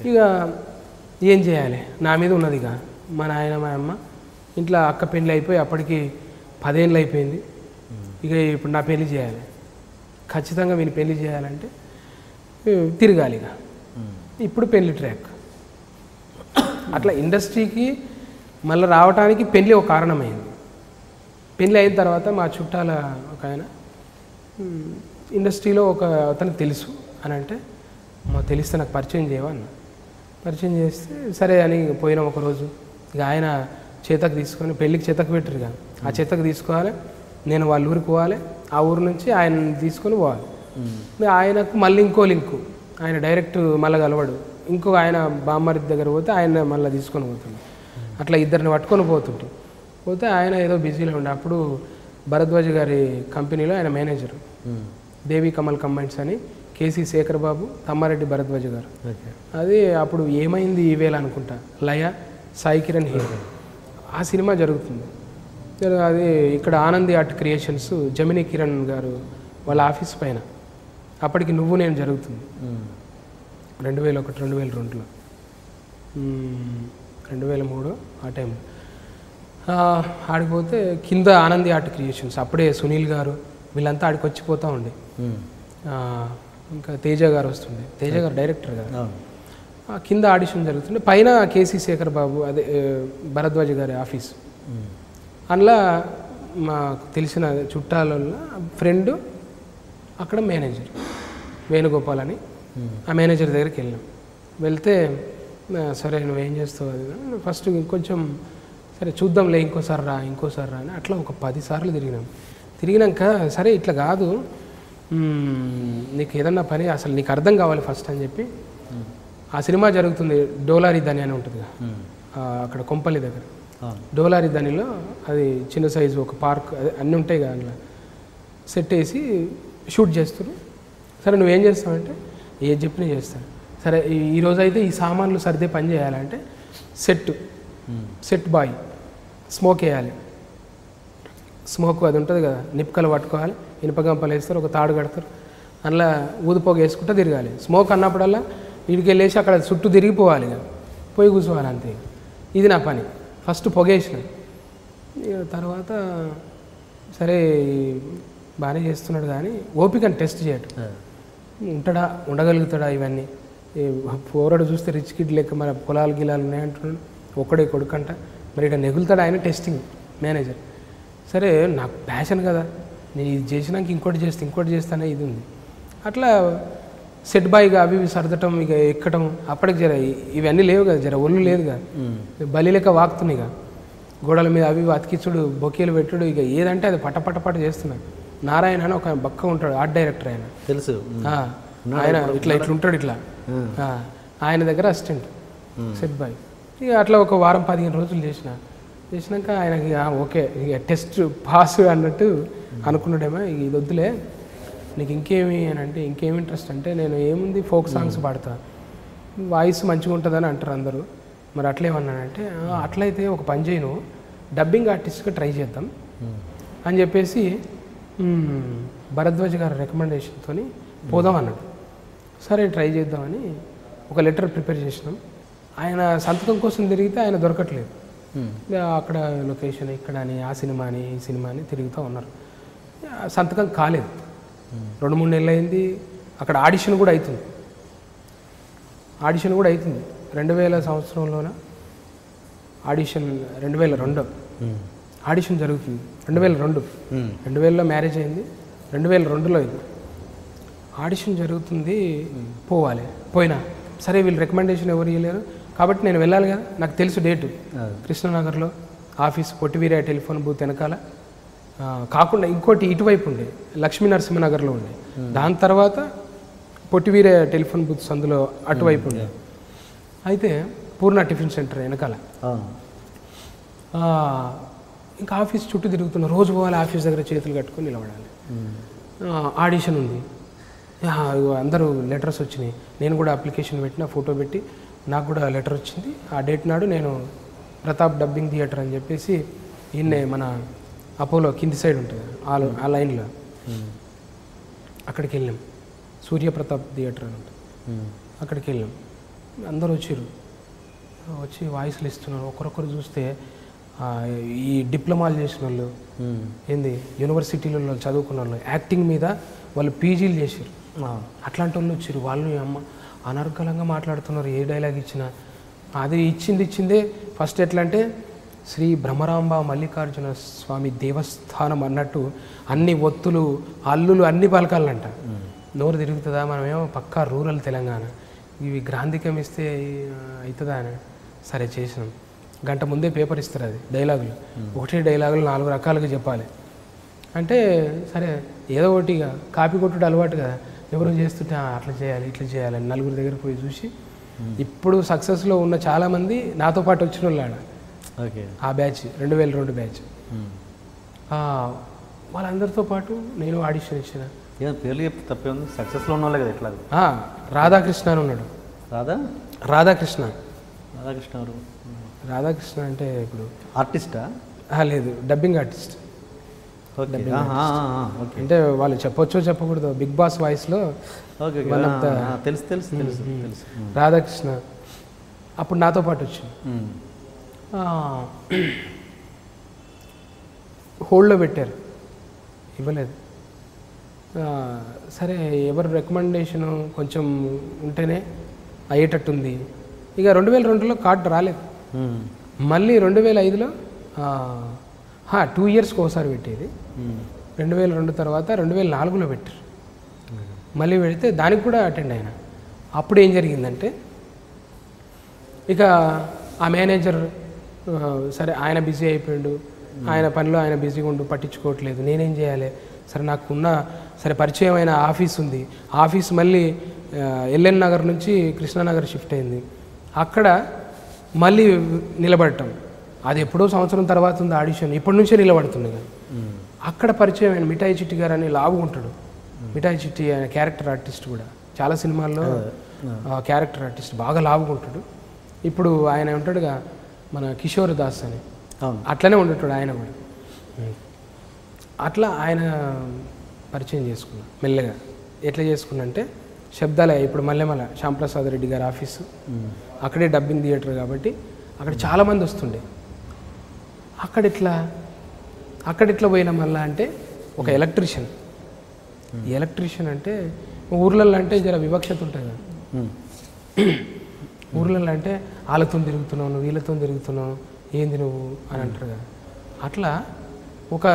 ఇక ఏం చేయాలి, నా మీద ఉన్నది ఇక మా నాయన మా అమ్మ. ఇంట్లో అక్క పెళ్ళి అయిపోయి అప్పటికి 10 ఏళ్ళు అయిపోయింది. ఇక ఇప్పుడు నా పెళ్ళి చేయాలి, ఖచ్చితంగా వీని పెళ్ళి చేయాలంటే తిరగాలి ఇక. ఇప్పుడు పెళ్ళి ట్రాక్ అట్లా ఇండస్ట్రీకి మళ్ళీ రావడానికి పెళ్ళి ఒక కారణమైంది. పెళ్ళి అయిన తర్వాత మా చుట్టాల ఒక ఆయన ఇండస్ట్రీలో ఒక అతనికి తెలుసు అని అంటే, మా తెలిస్తే నాకు పరిచయం చేయవన్న. పరిచయం చేస్తే సరే అని పోయినాం ఒకరోజు. ఇక ఆయన చేతకు తీసుకొని పెళ్ళికి చేతకు పెట్టరు ఇక, ఆ చేతకు తీసుకోవాలి, నేను వాళ్ళ ఊరికి పోవాలి, ఆ ఊరు నుంచి ఆయన తీసుకొని పోవాలి. ఆయనకు మళ్ళీ ఇంకో లింకు, ఆయన డైరెక్ట్ మళ్ళీ కలవడు, ఇంకో ఆయన బామ్మరి దగ్గర పోతే ఆయన మళ్ళీ తీసుకొని పోతుంది. అట్లా ఇద్దరిని పట్టుకొని పోతే ఆయన ఏదో బిజీలో ఉండే. అప్పుడు భరద్వాజ్ గారి కంపెనీలో ఆయన మేనేజరు, దేవి కమల్ కంబైన్స్ అని, కేసీ శేఖర్ బాబు, తమ్మారెడ్డి భరద్వాజ్ గారు. అది అప్పుడు ఏమైంది ఈవేళ అనుకుంటా, లయ, సాయి కిరణ్ హీరో. ఆ సినిమా జరుగుతుంది. అది ఇక్కడ ఆనంది ఆర్ట్ క్రియేషన్స్ జమినీ కిరణ్ గారు వాళ్ళ ఆఫీస్ పైన. అప్పటికి నువ్వు నేను జరుగుతుంది 2001, 2002లో, 2003 ఆ టైంలో. ఆడిపోతే కింద ఆనంది ఆర్ట్ క్రియేషన్స్, అప్పుడే సునీల్ గారు వీళ్ళంతా ఆడికి వచ్చిపోతూ ఉండే. ఇంకా తేజ గారు వస్తుండే, తేజ గారు డైరెక్టర్ గారు. కింద ఆడిషన్ జరుగుతుండే, పైన కేసీ శేఖర్ బాబు అదే భరద్వాజ్ గారి ఆఫీస్. అందులో మాకు తెలిసిన చుట్టాల ఫ్రెండ్ అక్కడ మేనేజర్ వేణుగోపాల్ అని, ఆ మేనేజర్ దగ్గరికి వెళ్ళాం. వెళ్తే సరే నువ్వేం చేస్తావు అది ఫస్ట్ ఇంకొంచెం సరే చూద్దాంలే, ఇంకోసారి రా అని అట్లా ఒక 10 సార్లు తిరిగినాక సరే ఇట్లా కాదు, నీకు ఏదన్నా పని అసలు నీకు అర్థం కావాలి ఫస్ట్ అని చెప్పి, ఆ సినిమా జరుగుతుంది డోలారి దని అని ఉంటుంది అక్కడ కొంపల్లి దగ్గర. డోలారి దనిలో అది చిన్న సైజు ఒక పార్క్, అన్నీ ఉంటాయి కదా, అందులో సెట్ వేసి షూట్ చేస్తారు. సరే నువ్వేం చేస్తావంటే ఏది చెప్పినా చేస్తాను. సరే ఈరోజు అయితే ఈ సామాన్లు సర్దే పని చేయాలంటే సెట్ బాయ్ స్మోక్ వేయాలి. స్మోక్ అది ఉంటుంది కదా, నిప్పుకలు పట్టుకోవాలి, ఇనుపగంపలు వేస్తారు, ఒక తాడు కడతారు, అందులో ఊదిపోగ వేసుకుంటూ తిరగాలి. స్మోక్ అన్నప్పుడల్లా వీడికి వెళ్ళేసి అక్కడ చుట్టూ తిరిగిపోవాలి, ఇక పోయి కూర్చోవాలి అంతే. ఇది నా పని. ఫస్ట్ పొగేసిన తర్వాత సరే బాగానే చేస్తున్నాడు కానీ ఓపికని టెస్ట్ చేయటం, ఉండగలుగుతాడా ఇవన్నీ. పోరాడు చూస్తే రిచ్ కిడ్ లెక్క మన పొలాలు గిలాలు ఉన్నాయంటున్నాడు, ఒక్కడే కొడుకంట, మరి ఇక్కడ నెగులుతాడు ఆయన. Testing manager. సరే నాకు ప్యాషన్ కదా, నేను ఇది చేసినాక ఇంకోటి చేస్తానే ఇది ఉంది. అట్లా సెట్ బాయ్గా అవి సర్దటం, ఇక ఎక్కటం. అప్పటికి జర ఇవన్నీ లేవు కదా, జర ఒళ్ళు లేదు కదా, బలి లెక్క వాకుతున్నాయి ఇక గోడల మీద అవి అతికిచ్చుడు, బొకేలు పెట్టుడు, ఇక ఏదంటే అది పటపటపట చేస్తున్నాడు. నారాయణ అని ఒక బక్క ఉంటాడు, ఆర్ట్ డైరెక్టర్ ఆయన, తెలుసు ఆయన. ఇట్లుంటాడు ఇట్లా, ఆయన దగ్గర అసిస్టెంట్ సెట్ బాయ్. ఇక అట్లా ఒక వారం 15 రోజులు చేసినాక ఆయనకి ఓకే ఇక టెస్ట్ పాస్ అన్నట్టు అనుకున్నాడేమో. ఇది వద్దులే నీకు ఇంకేమి అని అంటే, ఇంకేమి ఇంట్రెస్ట్ అంటే, నేను ఏముంది ఫోక్ సాంగ్స్ పాడతా, వాయిస్ మంచిగా ఉంటుందని అంటారు అందరూ. మరి అట్లేమన్నానంటే, అట్లయితే ఒక పని చేయి, నువ్వు డబ్బింగ్ ఆర్టిస్ట్గా ట్రై చేద్దాం అని చెప్పేసి భరద్వాజ్ గారి రికమెండేషన్తో పోదాం అన్నాడు. సరే ట్రై చేద్దామని ఒక లెటర్ ప్రిపేర్ చేసినాం. ఆయన సంతకం కోసం తిరిగితే ఆయన దొరకట్లేదు. అక్కడ లొకేషన్ ఇక్కడ అని, ఆ సినిమా అని, ఈ సినిమా అని తిరుగుతూ ఉన్నారు. సంతకం కాలేదు. 2-3 నెలలు అయింది. అక్కడ ఆడిషన్ కూడా అవుతుంది. 2000 సంవత్సరంలోన ఆడిషన్, 2002 ఆడిషన్ జరుగుతుంది. 2000లో మ్యారేజ్ అయింది, 2002లో ఇది ఆడిషన్ జరుగుతుంది. పోయినా సరే వీళ్ళు రికమెండేషన్ ఎవరు ఇవ్వలేరు కాబట్టి నేను వెళ్ళాలి కదా, నాకు తెలుసు డేటు. కృష్ణనగర్లో ఆఫీస్, పొట్టివీర టెలిఫోన్ బూత్ వెనకాల. కాకుండా ఇంకోటి ఇటువైపు ఉండే, లక్ష్మీ నరసింహనగర్లో ఉండే. దాని తర్వాత పొట్టివీర టెలిఫోన్ బూత్స్ అందులో అటువైపు ఉండే. అయితే పూర్ణ టిఫిన్ సెంటర్ వెనకాల. ఇంకా ఆఫీస్ చుట్టూ తిరుగుతున్నా, రోజు పోవాలి, ఆఫీస్ దగ్గర చేతులు కట్టుకొని నిలబడాలి. ఆడిషన్ ఉంది, అందరూ లెటర్స్ వచ్చినాయి. నేను కూడా అప్లికేషన్ పెట్టిన, ఫోటో పెట్టి నాకు కూడా లెటర్ వచ్చింది. ఆ డేట్ నాడు నేను ప్రతాప్ డబ్బింగ్ థియేటర్ అని చెప్పేసి ఈయన్నే మన అపోలో కింది సైడ్ ఉంటుంది ఆ లైన్లో, అక్కడికి వెళ్ళాం. సూర్యప్రతాప్ థియేటర్ అని ఉంటుంది, అక్కడికి వెళ్ళాం. అందరూ వచ్చి వాయిస్లు ఇస్తున్నారు. ఒకరొకరు చూస్తే ఈ డిప్లొమాలు చేసిన వాళ్ళు ఏంది యూనివర్సిటీలలో చదువుకున్న వాళ్ళు యాక్టింగ్ మీద వాళ్ళు పీజీలు చేసారు. అట్లాంటి వాళ్ళు వచ్చారు. వాళ్ళు అమ్మ అనర్గళంగా మాట్లాడుతున్నారు. ఏ డైలాగ్ ఇచ్చినా అది ఇచ్చిందే ఫస్ట్ ఎట్లా అంటే శ్రీ భ్రమరాంబ మల్లికార్జున స్వామి దేవస్థానం అన్నట్టు అన్ని ఒత్తులు అల్లులు అన్ని పలకాలంట. నోరు తిరుగుతుందా? మనమేమో పక్కా రూరల్ తెలంగాణ, ఇవి గ్రాంధికం ఇస్తే అవుతుందా అని సరే చేసినాం. గంట ముందే పేపర్ ఇస్తారు, అది డైలాగులు, ఒకటే డైలాగులు 4 రకాలుగా చెప్పాలి అంటే సరే ఏదో ఒకటిగా కాపీ కొట్టుడు అలవాటు కదా, ఎవరు చేస్తుంటే అట్లా చేయాలి ఇట్లా చేయాలని నలుగురి దగ్గర పోయి చూసి ఇప్పుడు సక్సెస్లో ఉన్న చాలామంది నాతో పాటు వచ్చిన వాళ్ళు ఓకే ఆ బ్యాచ్ 2002 బ్యాచ్. వాళ్ళందరితో పాటు నేను ఆడిషన్ ఇచ్చిన. పేర్లు చెప్తే తప్పే ఉంది, సక్సెస్లో ఉన్న వాళ్ళే కదా ఎట్లా. రాధాకృష్ణ అని ఉన్నాడు. రాధాకృష్ణ ఎవరు? రాధాకృష్ణ అంటే ఇప్పుడు ఆర్టిస్టా? లేదు, డబ్బింగ్ ఆర్టిస్ట్. అంటే వాళ్ళు చెప్పొచ్చో చెప్పకూడదు, బిగ్ బాస్ వాయిస్లో తెలుసు. రాధాకృష్ణ అప్పుడు నాతో పాటు వచ్చింది. హోల్డ్లో పెట్టారు, ఇవ్వలేదు. సరే ఎవరు రికమెండేషను కొంచెం ఉంటేనే అయ్యేటట్టుంది. ఇక 2002లో కార్డు రాలేదు. మళ్ళీ 2005లో 2 ఇయర్స్కి ఒకసారి పెట్టేది. 2002 తర్వాత 2004లో పెట్టారు. మళ్ళీ పెడితే దానికి కూడా అటెండ్ అయినా. అప్పుడు ఏం జరిగిందంటే ఇక ఆ మేనేజర్ సరే ఆయన బిజీ అయిపోయాడు, ఆయన పనిలో ఆయన బిజీగా ఉండు, పట్టించుకోవట్లేదు. నేనేం చేయాలి? సరే నాకున్న సరే పరిచయమైన ఆఫీస్ ఉంది. ఆఫీస్ మళ్ళీ ఎల్ఎన్ నగర్ నుంచి కృష్ణానగర్ షిఫ్ట్ అయింది. అక్కడ మళ్ళీ నిలబడటం, అది ఎప్పుడో సంవత్సరం తర్వాత ఉంది ఆడిషన్, ఇప్పటి నుంచే నిలబడుతుంది కదా. అక్కడ పరిచయమైన మిఠాయి చిట్టి గారు అని లావు ఉంటాడు. మిఠాయి చిట్టి ఆయన క్యారెక్టర్ ఆర్టిస్ట్ కూడా, చాలా సినిమాల్లో క్యారెక్టర్ ఆర్టిస్ట్, బాగా లావుగా ఉంటాడు. ఇప్పుడు ఆయన ఉంటాడుగా మన కిషోర్ దాస్ అని, అట్లనే ఉండేటాడు ఆయన కూడా. అట్లా ఆయన పరిచయం చేసుకున్నా మెల్లగా. ఎట్లా చేసుకున్నా అంటే శబ్దాలయ, ఇప్పుడు మల్లెమల శ్యాంప్రసాద్ రెడ్డి గారి ఆఫీసు, అక్కడే డబ్బింగ్ థియేటర్ కాబట్టి అక్కడ చాలామంది వస్తుండే. అక్కడిట్లా పోయినా మళ్ళా అంటే ఒక ఎలక్ట్రీషియన్. ఎలక్ట్రీషియన్ అంటే ఊర్లలో అంటే జర వివక్షత ఉంటుంది కదా. ఊర్లలో అంటే వాళ్ళతో తిరుగుతున్నావు, నువ్వు వీళ్ళతో తిరుగుతున్నావు, ఏంది నువ్వు అని అంటారు కదా. అట్లా ఒక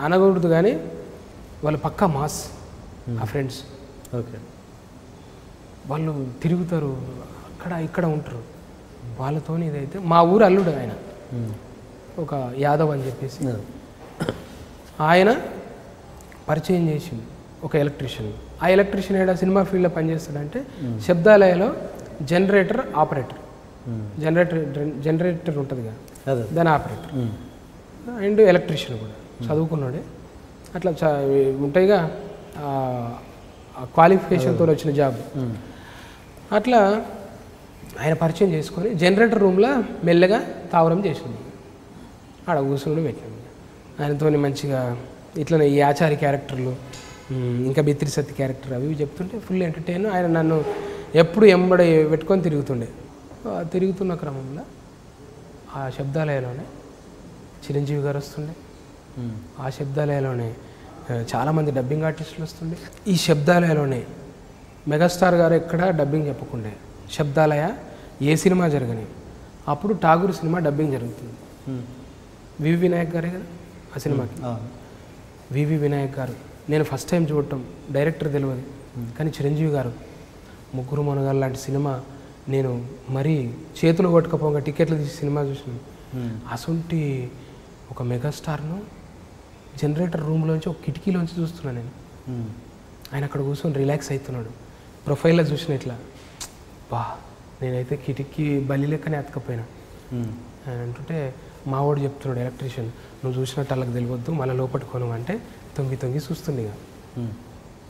అనకూడదు కానీ వాళ్ళు పక్కా మాస్ ఆ ఫ్రెండ్స్. ఓకే, వాళ్ళు తిరుగుతారు, అక్కడ ఇక్కడ ఉంటారు. వాళ్ళతో ఇదైతే మా ఊరు అల్లుడు ఆయన, ఒక యాదవ్ అని చెప్పేసి ఆయన పరిచయం చేసింది ఒక ఎలక్ట్రీషియన్. ఆ ఎలక్ట్రీషియన్ ఏడా సినిమా ఫీల్డ్లో పనిచేస్తాడంటే శబ్దాలయలో జనరేటర్ ఆపరేటర్, జనరేటర్ ఉంటుంది కదా దాని ఆపరేటర్ అండ్ ఎలక్ట్రీషియన్ కూడా చదువుకున్నాడే. అట్లా ఉంటాయిగా క్వాలిఫికేషన్తో వచ్చిన జాబ్. అట్లా ఆయన పరిచయం చేసుకొని జనరేటర్ రూమ్లో మెల్లగా తావరం చేసింది. ఆడ కూర్చుని పెట్టినాం ఆయనతో మంచిగా. ఇట్లనే ఈ ఆచారి క్యారెక్టర్లు, ఇంకా బిత్రి సత్తి క్యారెక్టర్ అవి చెప్తుంటే ఫుల్ ఎంటర్టైన్. ఆయన నన్ను ఎప్పుడు ఎంబడి పెట్టుకొని తిరుగుతున్న క్రమంలో ఆ శబ్దాలయలోనే చిరంజీవి గారు వస్తుండే. ఆ శబ్దాలయలోనే చాలామంది డబ్బింగ్ ఆర్టిస్టులు వస్తుండే. ఈ శబ్దాలయలోనే మెగాస్టార్ గారు ఎక్కడ డబ్బింగ్ చెప్పకుండే. శబ్దాలయ ఏ సినిమా జరగని అప్పుడు ఠాగూర్ సినిమా డబ్బింగ్ జరుగుతుంది. వివి వినాయక్ గారే కదా ఆ సినిమాకి. వివి వినాయక్ గారు నేను ఫస్ట్ టైం చూడటం, డైరెక్టర్ తెలియదు కానీ చిరంజీవి గారు ముగ్గురు మనగారు లాంటి సినిమా నేను మరీ చేతులు కొట్టుకపోగా టికెట్లు తీసి సినిమా చూసినాను. అసొంటి ఒక మెగాస్టార్ను జనరేటర్ రూమ్లోంచి ఒక కిటికీలోంచి చూస్తున్నాను నేను. ఆయన అక్కడ కూర్చొని రిలాక్స్ అవుతున్నాడు. ప్రొఫైల్లో చూసిన ఇట్లా నేనైతే కిటికీ బలి లెక్కనే అతకపోయినా. ఆయన అంటుంటే మా వాడు చెప్తున్నాడు ఎలక్ట్రీషియన్, నువ్వు చూసినట్టు వాళ్ళకి తెలియవద్దు, మళ్ళీ లోపట్టుకోను అంటే తొంగి చూస్తుంది ఇక.